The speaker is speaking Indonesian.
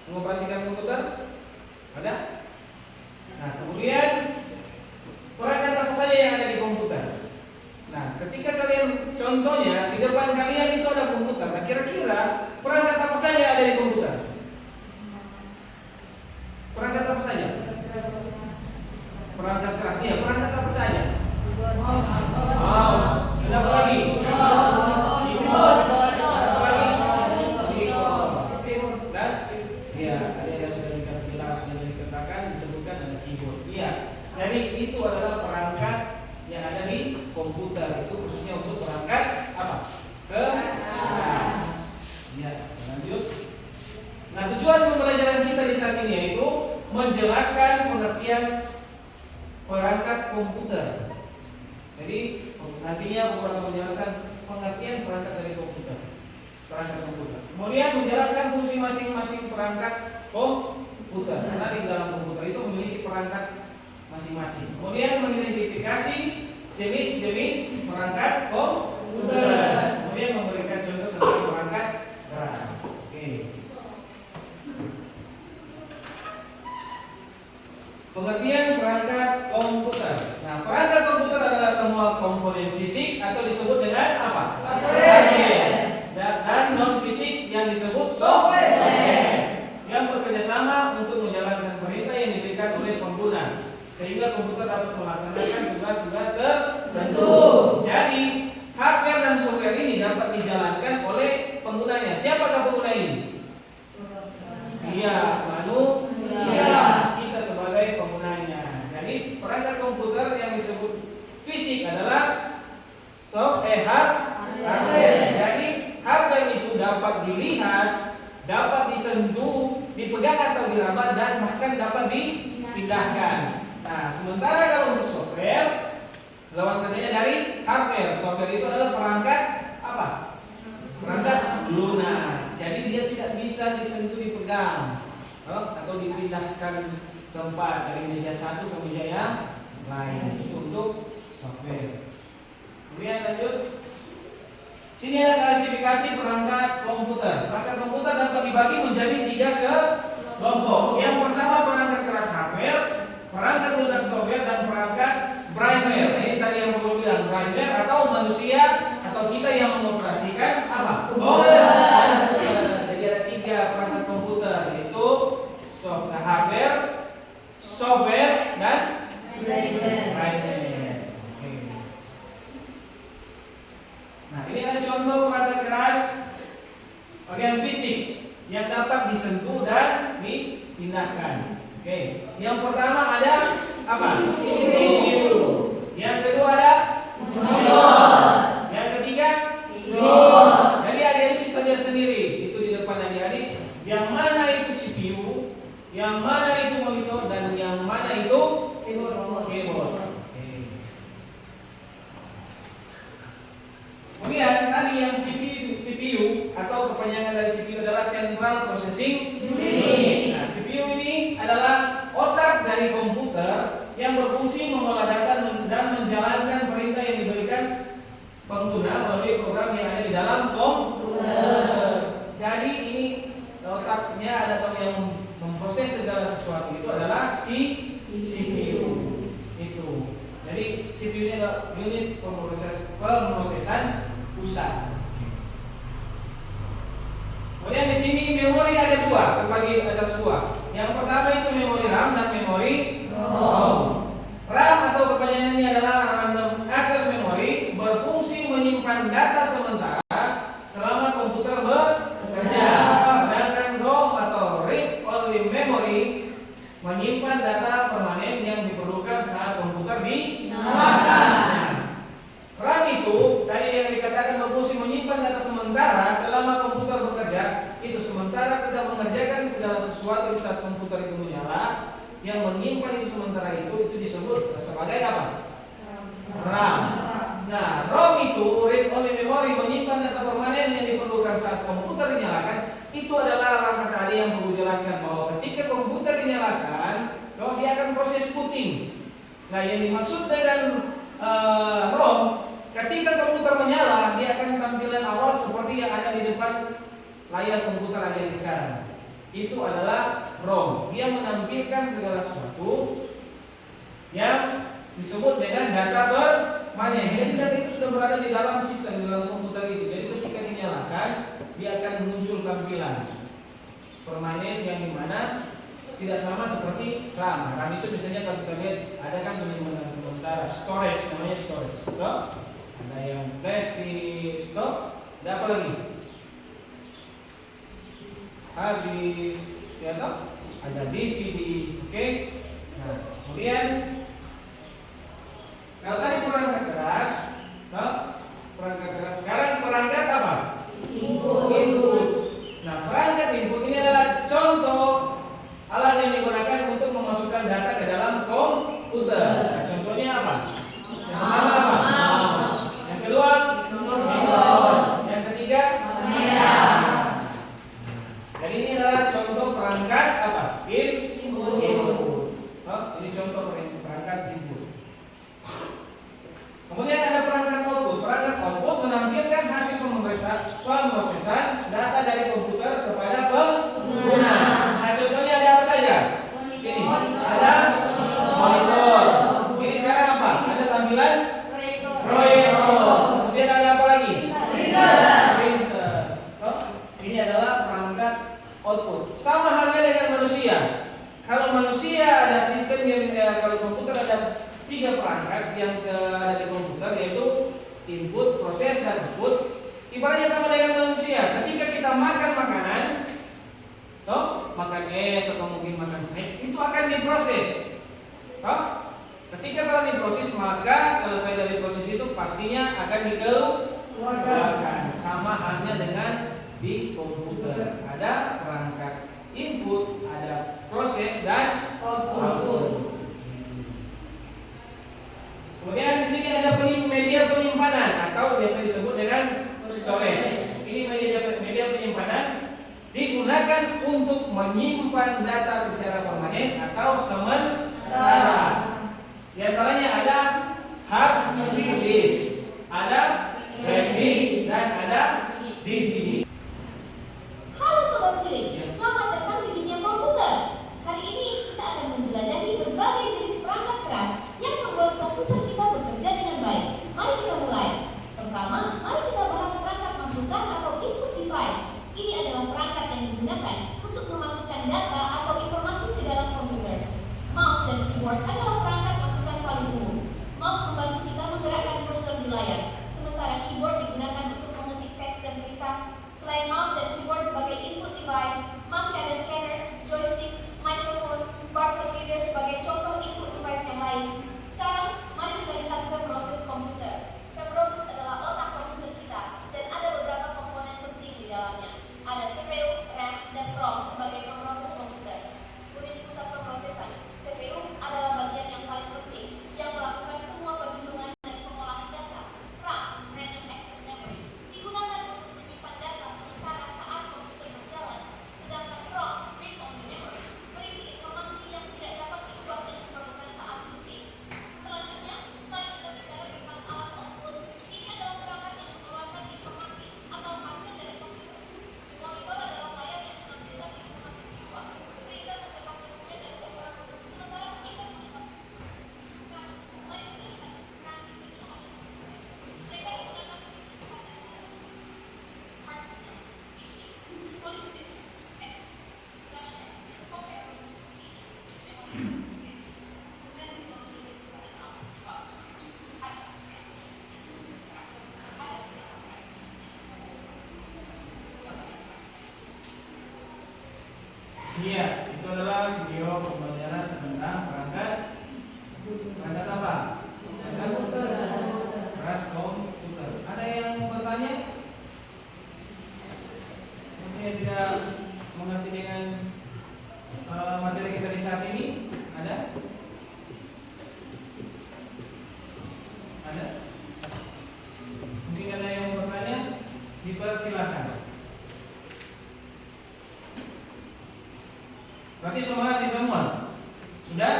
mengoperasikan komputer? Ada? Nah, kemudian perangkat apa saja yang ada di komputer? Nah, ketika kalian contohnya di depan kalian itu ada komputer. Nah, kira-kira perangkat apa saja yang ada di komputer? Perangkat apa saja? Perangkat keras. Iya, perangkat apa saja? Mouse. Ada apa lagi? Keyboard. Apa lagi? Dan ya, ada yang sudah dikatakan disebutkan ada keyboard. Iya. Jadi itu adalah perangkat yang ada di komputer. Itu khususnya untuk perangkat apa? Keras. Ya, lanjut. Nah, tujuan pembelajaran kita di saat ini yaitu menjelaskan pengertian perangkat komputer. Jadi nantinya aku akan menjelaskan pengertian perangkat dari komputer, perangkat komputer. Kemudian menjelaskan fungsi masing-masing perangkat komputer. Karena di dalam komputer itu memiliki perangkat masing-masing. Kemudian mengidentifikasi jenis-jenis perangkat komputer. Kemudian memberikan contoh tentang perangkat keras. Oke. Pengertian perangkat komputer. Nah, perangkat komputer adalah semua komponen fisik atau disebut dengan apa? Hardware. Dan non fisik yang disebut software. Yang bekerja sama untuk menjalankan perintah yang diberikan oleh pengguna, sehingga komputer dapat melaksanakan tugas-tugas tertentu. Jadi, hardware dan software ini dapat dijalankan oleh penggunanya. Siapakah pengguna ini? Iya, manusia. Kita sebagai penggunanya. Jadi, perangkat komputer yang disebut fisik adalah hardware. Jadi, hardware itu dapat dilihat, dapat disentuh, dipegang atau diraba, dan bahkan dapat dipindahkan. Nah, sementara kalau untuk software, lawan katanya dari hardware. Software itu adalah perangkat apa? Perangkat lunak. Jadi dia tidak bisa disentuh, dipegang, atau dipindahkan tempat dari meja satu ke meja yang lain. Itu untuk software. Kemudian lanjut. Sini ada klasifikasi perangkat komputer. Perangkat komputer dapat dibagi menjadi 3 kelompok. Yang pertama perangkat keras hardware, perangkat lunak software, dan perangkat brainware. Ini tadi yang perlu bilang, brainware atau manusia atau kita yang mengoperasikan apa? Komputer. Jadi ada 3 perangkat komputer, yaitu hardware, software, dan brainware. Nah, ini ada contoh perangkat keras bagian fisik yang dapat disentuh dan dipindahkan. Oke. Yang pertama ada apa? CPU. Yang kedua ada monitor. Yang ketiga keyboard. Jadi adik-adik bisa lihat sendiri itu di depan adik-adik, yang mana itu CPU, yang mana itu monitor, dan yang mana itu keyboard. Kemudian tadi yang CPU atau kepanjangan dari CPU adalah Central Processing Unit. Nah, CPU ini adalah otak dari komputer yang berfungsi mengolah data dan menjalankan perintah yang diberikan pengguna melalui program yang ada di dalam komputer. Jadi ini otaknya atau yang memproses segala sesuatu itu adalah CPU. Itu. Jadi CPU ini adalah unit pemrosesan pusat. Kemudian di sini memori ada 2, terbagi atas 2. Yang pertama itu memori RAM dan memori ROM. RAM atau kepanjangannya adalah Random Access Memory, berfungsi menyimpan data sementara selama komputer bekerja. Sedangkan ROM atau Read Only Memory menyimpan data permanen yang diperlukan saat komputer dinyalakan. RAM itu tadi yang dikatakan berfungsi menyimpan data sementara selama komputer bekerja. Itu sementara kita mengerjakan segala sesuatu di saat komputer itu menyala, yang menyimpan itu sementara itu disebut sebagai apa? RAM. Nah, ROM itu read only memory, menyimpan data permanen yang diperlukan saat komputer dinyalakan. Itu adalah langkah tadi yang perlu jelaskan, bahwa ketika komputer dinyalakan, dia akan proses booting. Nah, yang dimaksud dengan ROM, ketika komputer menyala, dia akan tampilan awal seperti yang ada di depan layar komputer ada di sekarang. itu adalah ROM. Dia menampilkan segala sesuatu yang disebut dengan data permanen. Jadi data itu sudah berada di dalam sistem, di dalam komputer itu. Jadi ketika dinyalakan, dia akan muncul tampilan permanen yang dimana tidak sama seperti RAM. RAM itu biasanya kalau kita lihat ada kan penyimpanan sementara, storage, namanya storage. Ada yang flash di stok. Ada apa lagi? Habis, ya toh? Ada DVD, oke? Nah, kemudian kalau tadi perangkat keras, toh? Perangkat keras. Sekarang perangkat apa? Input. Nah, perangkat input ini adalah contoh alat yang digunakan untuk memasukkan data ke dalam komputer. Nah, contohnya apa? Yang pertama apa? Mouse. Yang kedua? Yang ketiga? Kamera. Jadi ini adalah contoh perangkat apa? Input. Oh, ini contoh perangkat input. Kemudian ada perangkat output. Perangkat output menampilkan hasil pemrosesan data dari komputer kepada pengguna. Nah, contohnya ada apa saja? Sini ada monitor. Ini sekarang apa? Ada tampilan proyektor. Kemudian ada apa lagi? Printer. Oh, ini adalah perangkat output. Sama halnya dengan manusia. Kalau manusia ada sistem yang kalau komputer ada 3 perangkat yang ada di komputer, yaitu input, proses, dan output. Ibaratnya sama dengan manusia. Ketika kita makan makanan, toh, makan es atau mungkin makan snack, itu akan diproses. Toh? Ketika telah diproses, maka selesai dari proses itu pastinya akan dikeluarkan. Sama halnya dengan di komputer. Ada perangkat input, ada proses dan output. Kemudian di sini ada media penyimpanan atau biasa disebut dengan storage. Ini media penyimpanan digunakan untuk menyimpan data secara permanen atau sementara. Di antaranya ada hard disk, ada flash disk, dan ada DVD. Halo Sobat Cilik, selamat datang di dunia komputer. Hari ini kita akan menjelajahi berbagai jenis perangkat keras yang membuat komputer kita bekerja dengan baik. Mari kita mulai. Pertama, mari kita bahas perangkat masukan atau input device. Ini adalah perangkat yang digunakan untuk memasukkan data atau informasi ke dalam komputer. Mouse dan keyboard adalah perangkat masukan paling umum. Mouse membantu kita menggerakkan kursor di layar, sementara keyboard digunakan untuk mengetik teks dan perintah. Selain mouse dan keyboard sebagai input device, masih ada scanner, joystick, microphone, barcode reader sebagai contoh input device yang lain. Sekarang, mari kita lihat proses komputer. Proses adalah otak komputer kita dan ada beberapa komponen penting di dalamnya. Ada CPU, RAM, dan ROM sebagai pemroses komputer. Unit pusat pemrosesan. CPU adalah bagian yang paling penting yang melakukan semua perhitungan dan pengolahan data. RAM, Random Access Memory, digunakan untuk menyimpan data sementara saat komputer berjalan. Sedangkan ROM, Read Only Memory, berisi informasi yang tidak dapat diubah dan diperlukan saat booting. Selanjutnya, mari kita bicara tentang alat output. Ini adalah perangkat yang mengeluarkan informasi atau hasil dari komputer. Monitor adalah layar yang menampilkan informasi visual. Printer mencetak dokumen dan gambar. Sementara speaker menyimpan. Sekarang, mari kita lihat peran individual. Mereka digunakan untuk hard disk, HD, solid state, SSD, flash drive, computer, CD, memory, disk, dan teknologi kepada box. Iya, itu adalah video pembelajaran tentang perangkat apa? Perangkat keras komputer. Ada yang mau bertanya? Mungkin yang tidak mengerti dengan materi kita di saat ini? Ada? Ada? Mungkin ada yang mau bertanya? Dipersilakan. Berarti semangat di semua. Sudah?